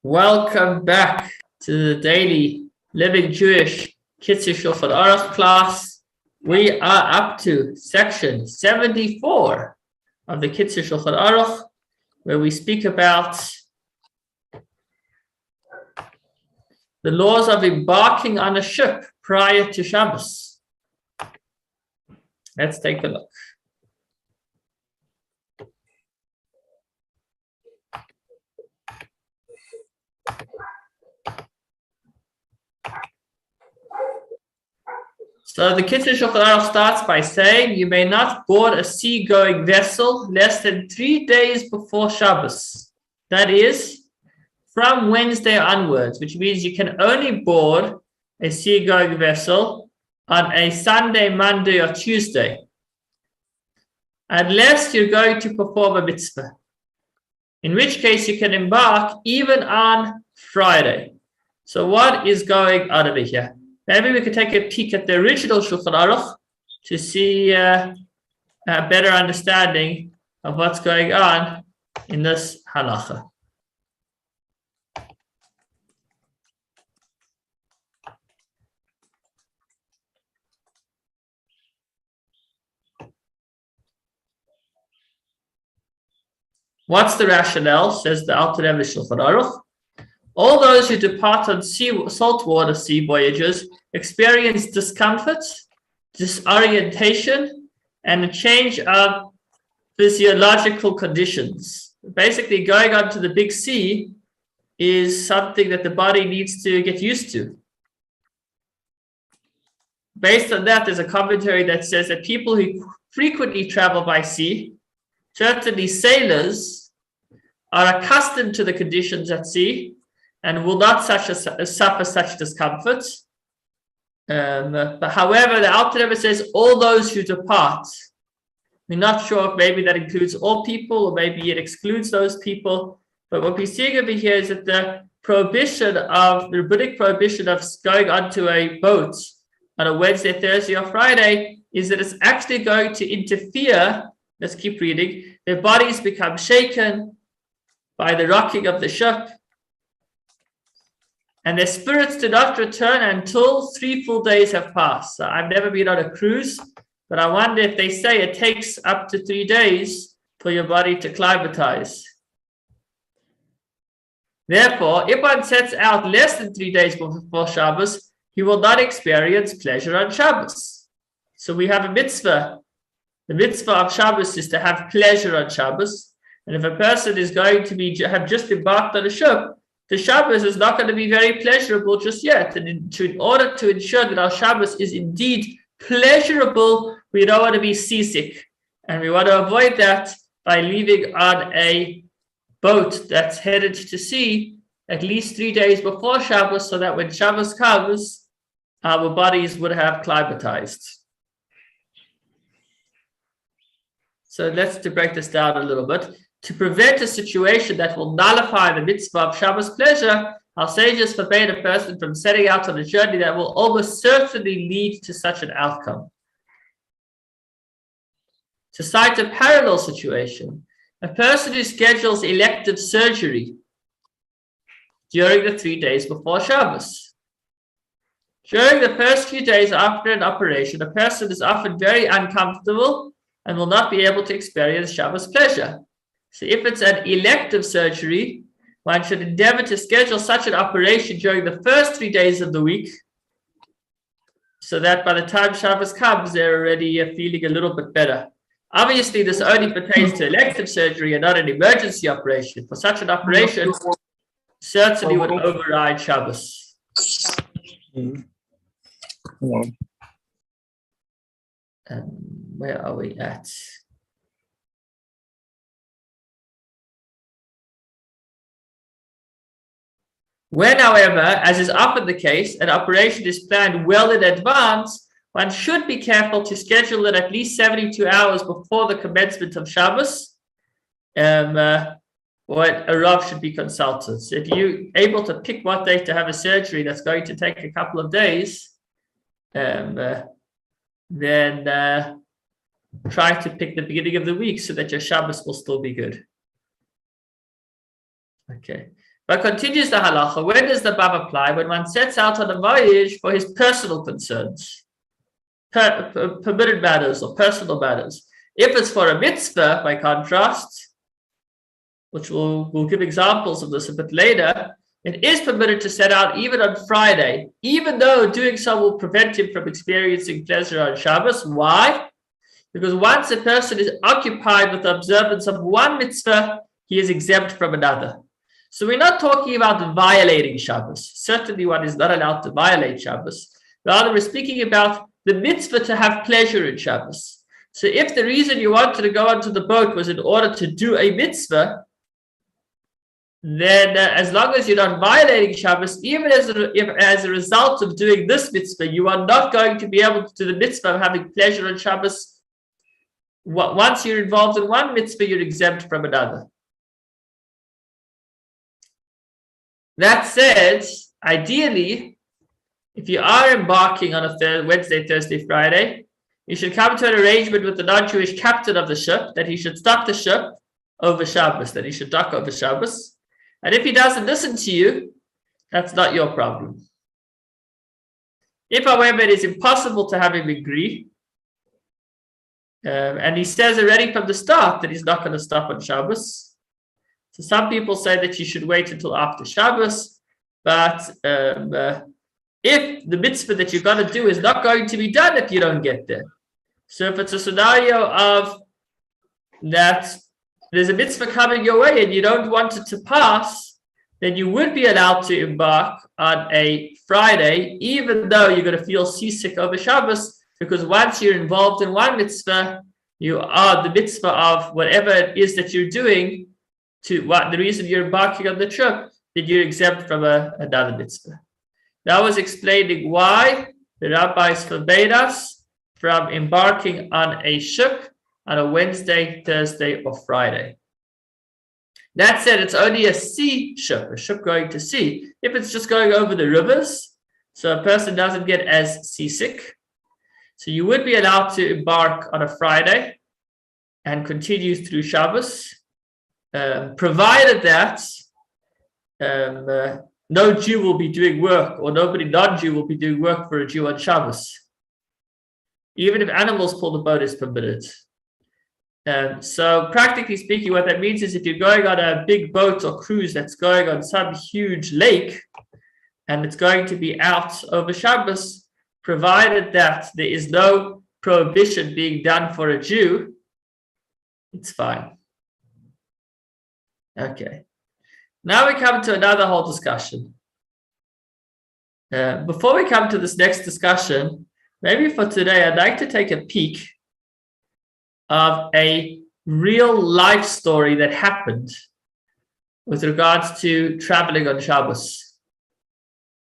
Welcome back to the daily Living Jewish Kitzur Shulchan Aruch class. We are up to section 74 of the Kitzur Shulchan Aruch, where we speak about the laws of embarking on a ship prior to Shabbos. Let's take a look. So the Kitzur Shulchan Aruch starts by saying you may not board a seagoing vessel less than 3 days before Shabbos. That is, from Wednesday onwards, which means you can only board a seagoing vessel on a Sunday, Monday, or Tuesday, unless you're going to perform a mitzvah, in which case you can embark even on Friday. So what is going on over here? Maybe we could take a peek at the original Shulchan Aruch to see a better understanding of what's going on in this halacha. What's the rationale, says the Alter Rebbe Shulchan Aruch? All those who depart on saltwater sea voyages experience discomfort, disorientation, and a change of physiological conditions. Basically, going onto the big sea is something that the body needs to get used to. Based on that, there's a commentary that says that people who frequently travel by sea, certainly sailors, are accustomed to the conditions at sea and will not suffer such discomfort. But however, the Alter Rebbe says all those who depart. We're not sure if maybe that includes all people or maybe it excludes those people. But what we're seeing over here is that the rabbinic prohibition of going onto a boat on a Wednesday, Thursday, or Friday is that it's actually going to interfere. Let's keep reading. Their bodies become shaken by the rocking of the ship, and their spirits do not return until 3 full days have passed. So I've never been on a cruise, but I wonder if they say it takes up to 3 days for your body to climatize. Therefore, if one sets out less than 3 days before Shabbos, he will not experience pleasure on Shabbos. So we have a mitzvah. The mitzvah of Shabbos is to have pleasure on Shabbos. And if a person is going to have just embarked on a ship, the Shabbos is not going to be very pleasurable just yet. And in order to ensure that our Shabbos is indeed pleasurable, we don't want to be seasick. And we want to avoid that by leaving on a boat that's headed to sea at least 3 days before Shabbos, so that when Shabbos comes, our bodies would have climatized. So let's break this down a little bit. To prevent a situation that will nullify the mitzvah of Shabbos pleasure, our sages forbade a person from setting out on a journey that will almost certainly lead to such an outcome. To cite a parallel situation, a person who schedules elective surgery during the 3 days before Shabbos. During the first few days after an operation, a person is often very uncomfortable and will not be able to experience Shabbos pleasure. So if it's an elective surgery, one should endeavor to schedule such an operation during the first 3 days of the week, so that by the time Shabbos comes, they're already feeling a little bit better. Obviously, this only pertains to elective surgery and not an emergency operation. For such an operation, certainly would override Shabbos. Where are we at? When, however, as is often the case, an operation is planned well in advance, one should be careful to schedule it at least 72 hours before the commencement of Shabbos, or a Rav should be consulted. So if you're able to pick what day to have a surgery that's going to take a couple of days, then try to pick the beginning of the week so that your Shabbos will still be good. Okay. But continues the halacha, when does the bab apply? When one sets out on a voyage for his personal concerns, permitted matters or personal matters. If it's for a mitzvah, by contrast, which we'll give examples of this a bit later, it is permitted to set out even on Friday, even though doing so will prevent him from experiencing pleasure on Shabbos. Why? Because once a person is occupied with the observance of one mitzvah, he is exempt from another. So we're not talking about violating Shabbos. Certainly one is not allowed to violate Shabbos. Rather, we're speaking about the mitzvah to have pleasure in Shabbos. So if the reason you wanted to go onto the boat was in order to do a mitzvah, then as long as you're not violating Shabbos, even as a result of doing this mitzvah, you are not going to be able to do the mitzvah of having pleasure on Shabbos. Once you're involved in one mitzvah, you're exempt from another. That said, ideally, if you are embarking on a Wednesday, Thursday, Friday, you should come to an arrangement with the non-Jewish captain of the ship that he should stop the ship over Shabbos, that he should dock over Shabbos. And if he doesn't listen to you, that's not your problem. If, however, it is impossible to have him agree, and he says already from the start that he's not going to stop on Shabbos. So some people say that you should wait until after Shabbos, but if the mitzvah that you're going to do is not going to be done if you don't get there. So if it's a scenario of that there's a mitzvah coming your way and you don't want it to pass, then you would be allowed to embark on a Friday, even though you're going to feel seasick over Shabbos, because once you're involved in one mitzvah, you are the mitzvah of whatever it is that you're doing, to what the reason you're embarking on the trip, that you're exempt from another mitzvah. That was explaining why the rabbis forbade us from embarking on a ship on a Wednesday, Thursday, or Friday. That said, it's only a sea ship, a ship going to sea. If it's just going over the rivers, so a person doesn't get as seasick, so you would be allowed to embark on a Friday and continue through Shabbos, provided that no Jew will be doing work, or nobody non-Jew will be doing work for a Jew on Shabbos. Even if animals pull the boat, is permitted. So practically speaking, what that means is if you're going on a big boat or cruise that's going on some huge lake, and it's going to be out over Shabbos, provided that there is no prohibition being done for a Jew, it's fine. Okay. Now we come to another whole discussion. Before we come to this next discussion, maybe for today, I'd like to take a peek of a real life story that happened with regards to traveling on Shabbos.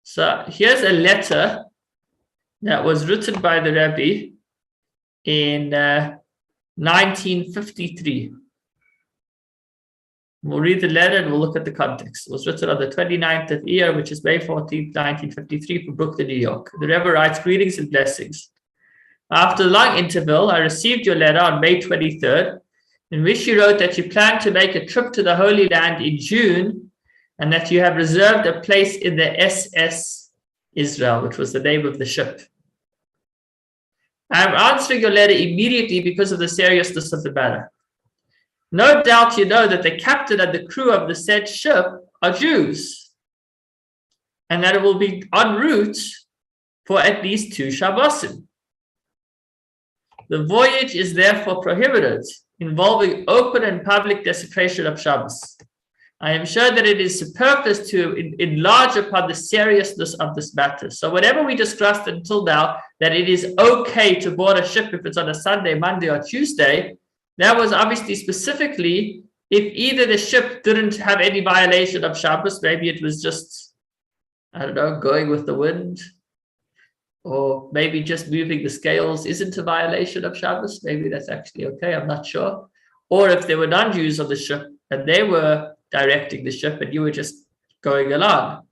So here's a letter that was written by the Rebbe in 1953. We'll read the letter and we'll look at the context. It was written on the 29th of Iyar, which is May 14th, 1953, from Brooklyn, New York. The Rebbe writes, "Greetings and blessings. After a long interval, I received your letter on May 23rd, in which you wrote that you plan to make a trip to the Holy Land in June and that you have reserved a place in the SS Israel, which was the name of the ship. I am answering your letter immediately because of the seriousness of the matter. No doubt you know that the captain and the crew of the said ship are Jews, and that it will be en route for at least 2 Shabbosim. The voyage is therefore prohibited, involving open and public desecration of Shabbos. I am sure that it is superfluous to enlarge upon the seriousness of this matter. So whatever we discussed until now, that it is okay to board a ship if it's on a Sunday, Monday, or Tuesday, that was obviously specifically if either the ship didn't have any violation of Shabbos, maybe it was just, I don't know, going with the wind, or maybe just moving the scales isn't a violation of Shabbos. Maybe that's actually okay, I'm not sure. Or if there were non-Jews on the ship and they were directing the ship and you were just going along.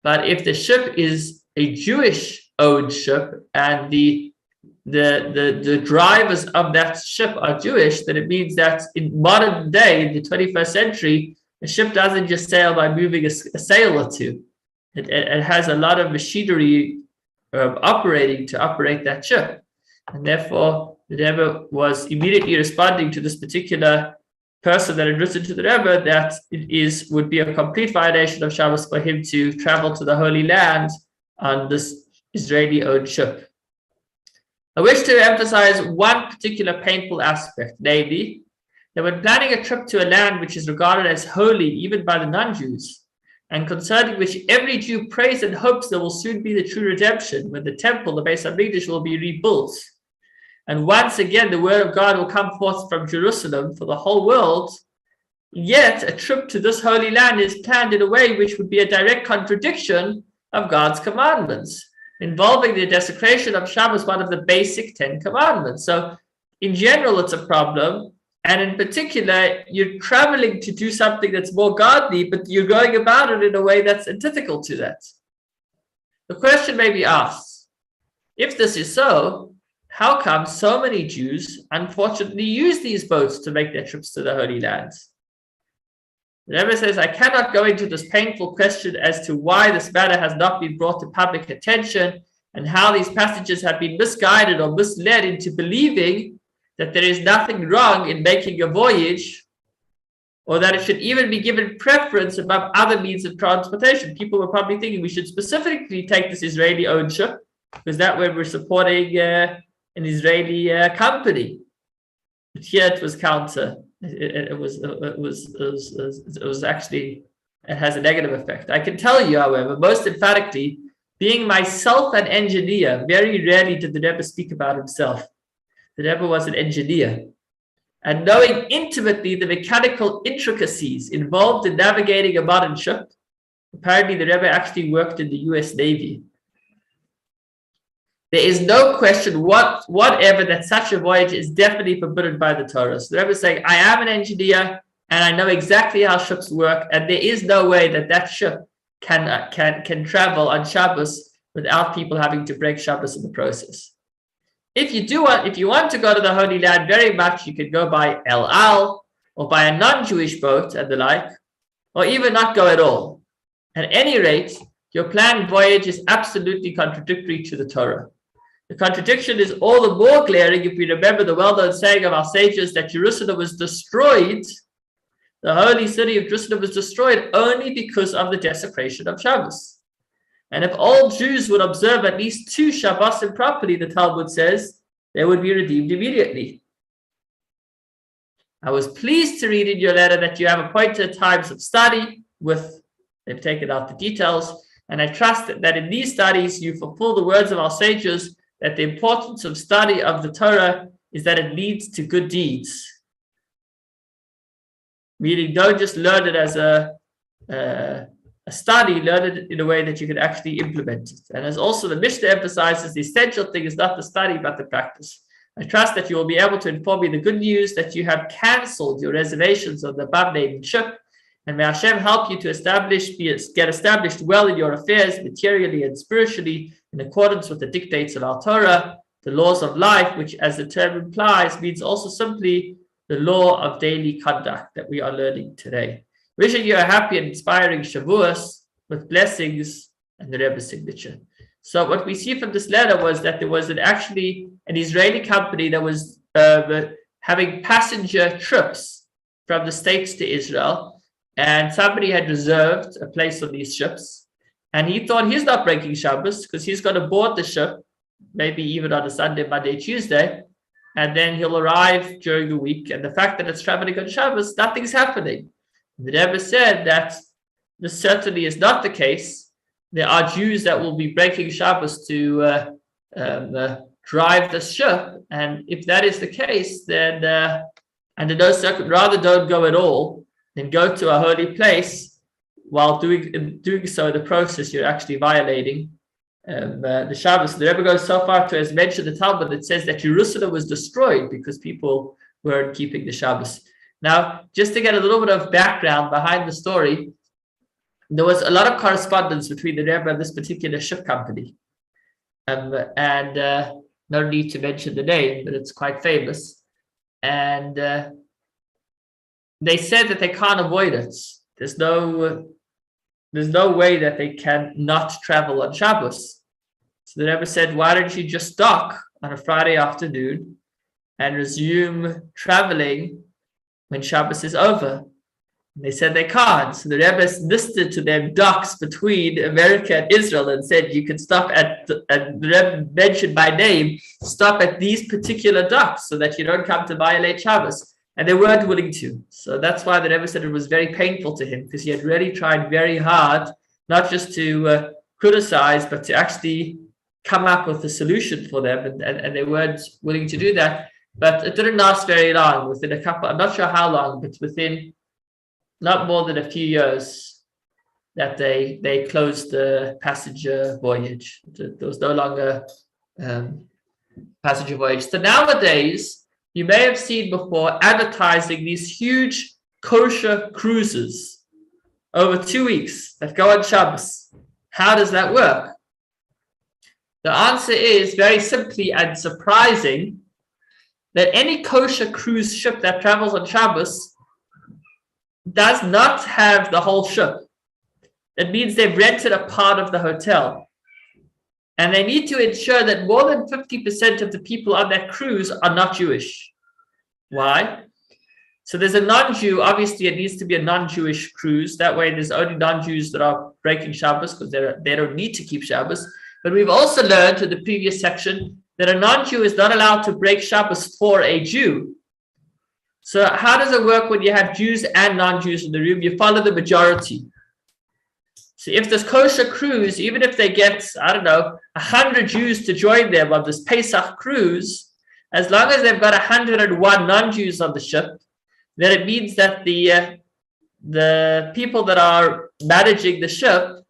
But if the ship is a Jewish-owned ship and the drivers of that ship are Jewish, then it means that in modern day, in the 21st century, A ship doesn't just sail by moving a sail or two. It has a lot of machinery operating to operate that ship. And therefore, the Rebbe was immediately responding to this particular person that had written to the Rebbe that would be a complete violation of Shabbos for him to travel to the Holy Land on this Israeli-owned ship. I wish to emphasize one particular painful aspect, namely, that when planning a trip to a land which is regarded as holy even by the non-Jews, and concerning which every Jew prays and hopes there will soon be the true redemption, when the temple, the Beis HaMikdash, will be rebuilt, and once again the word of God will come forth from Jerusalem for the whole world, yet a trip to this holy land is planned in a way which would be a direct contradiction of God's commandments, involving the desecration of Shabbos, one of the basic 10 commandments. So in general, it's a problem. And in particular, you're traveling to do something that's more godly, but you're going about it in a way that's antithetical to that. The question may be asked, if this is so, how come so many Jews unfortunately use these boats to make their trips to the Holy Land? The Rebbe says, I cannot go into this painful question as to why this matter has not been brought to public attention and how these passages have been misguided or misled into believing that there is nothing wrong in making a voyage, or that it should even be given preference above other means of transportation. People were probably thinking we should specifically take this Israeli-owned ship, because that way we're supporting an Israeli company. But here it was counter. It was actually, it has a negative effect. I can tell you, however, most emphatically, being myself an engineer, very rarely did the Rebbe speak about himself. The Rebbe was an engineer, and knowing intimately the mechanical intricacies involved in navigating a modern ship, apparently the Rebbe actually worked in the US Navy. There is no question whatever that such a voyage is definitely forbidden by the Torah. So the Rebbe is saying, I am an engineer, and I know exactly how ships work, and there is no way that that ship can travel on Shabbos without people having to break Shabbos in the process. If you want to go to the Holy Land very much, you could go by El Al or by a non-Jewish boat and the like, or even not go at all. At any rate, your planned voyage is absolutely contradictory to the Torah. The contradiction is all the more glaring if we remember the well-known saying of our sages that Jerusalem was destroyed, the holy city of Jerusalem was destroyed only because of the desecration of Shabbos. And if all Jews would observe at least 2 Shabbosim properly, the Talmud says, they would be redeemed immediately. I was pleased to read in your letter that you have appointed times of study they've taken out the details, and I trust that in these studies you fulfill the words of our sages that the importance of study of the Torah is that it leads to good deeds. Meaning, don't just learn it as a study, learn it in a way that you can actually implement it. And as also the Mishnah emphasizes, the essential thing is not the study, but the practice. I trust that you will be able to inform me the good news that you have cancelled your reservations on the above-named ship, and may Hashem help you to get established well in your affairs, materially and spiritually, in accordance with the dictates of our Torah, the laws of life, which, as the term implies, means also simply the law of daily conduct that we are learning today. Wishing you a happy and inspiring Shavuos with blessings and the Rebbe's signature. So what we see from this letter was that there was actually an Israeli company that was having passenger trips from the States to Israel, and somebody had reserved a place on these ships, and he thought he's not breaking Shabbos because he's going to board the ship, maybe even on a Sunday, Monday, Tuesday, and then he'll arrive during the week, and the fact that it's traveling on Shabbos, nothing's happening. The Rebbe said that this certainly is not the case. There are Jews that will be breaking Shabbos to drive the ship, and if that is the case, then and in those circumstances, rather don't go at all than go to a holy place. While doing so in the process, you're actually violating the Shabbos. The Rebbe goes so far to, as mentioned the Talmud, it says that Jerusalem was destroyed because people weren't keeping the Shabbos. Now, just to get a little bit of background behind the story, there was a lot of correspondence between the Rebbe and this particular ship company. And no need to mention the name, but it's quite famous. And they said that they can't avoid it. there's no way that they can not travel on Shabbos. So the Rebbe said, why don't you just dock on a Friday afternoon and resume traveling when Shabbos is over? And they said they can't. So the Rebbe listed to them docks between America and Israel and said you can stop and the Rebbe mentioned by name, stop at these particular docks so that you don't come to violate Shabbos. And they weren't willing to. So that's why the Rebbe said it was very painful to him, because he had really tried very hard, not just to criticize, but to actually come up with a solution for them. And they weren't willing to do that. But it didn't last very long. Within a couple, I'm not sure how long, but within not more than a few years that they closed the passenger voyage. There was no longer passenger voyage. So nowadays, you may have seen before advertising these huge kosher cruises over 2 weeks that go on Shabbos. How does that work? The answer is very simply and surprising that any kosher cruise ship that travels on Shabbos does not have the whole ship. It means they've rented a part of the hotel. And they need to ensure that more than 50% of the people on that cruise are not Jewish. Why? So there's a non-Jew, obviously it needs to be a non-Jewish cruise. That way there's only non-Jews that are breaking Shabbos because they don't need to keep Shabbos. But we've also learned in the previous section that a non-Jew is not allowed to break Shabbos for a Jew. So how does it work when you have Jews and non-Jews in the room? You follow the majority. So if this kosher cruise, even if they get, 100 Jews to join them on this Pesach cruise, as long as they've got 101 non-Jews on the ship, then it means that the people that are managing the ship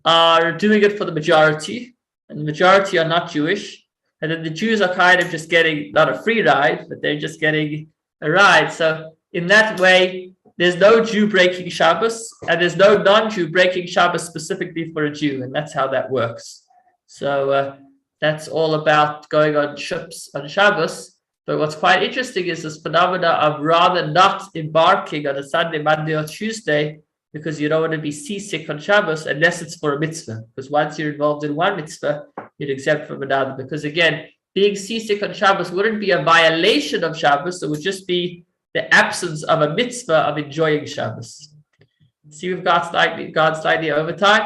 are doing it for the majority, and the majority are not Jewish. And then the Jews are kind of just getting, not a free ride, but they're just getting a ride. So in that way, there's no Jew breaking Shabbos, and there's no non-Jew breaking Shabbos specifically for a Jew, and that's how that works. So that's all about going on ships on Shabbos. But what's quite interesting is this phenomena of rather not embarking on a Sunday, Monday, or Tuesday because you don't want to be seasick on Shabbos unless it's for a mitzvah. Because once you're involved in one mitzvah, you're exempt from another. Because again, being seasick on Shabbos wouldn't be a violation of Shabbos. It would just be the absence of a mitzvah of enjoying Shabbos. See, we've gone slightly over time.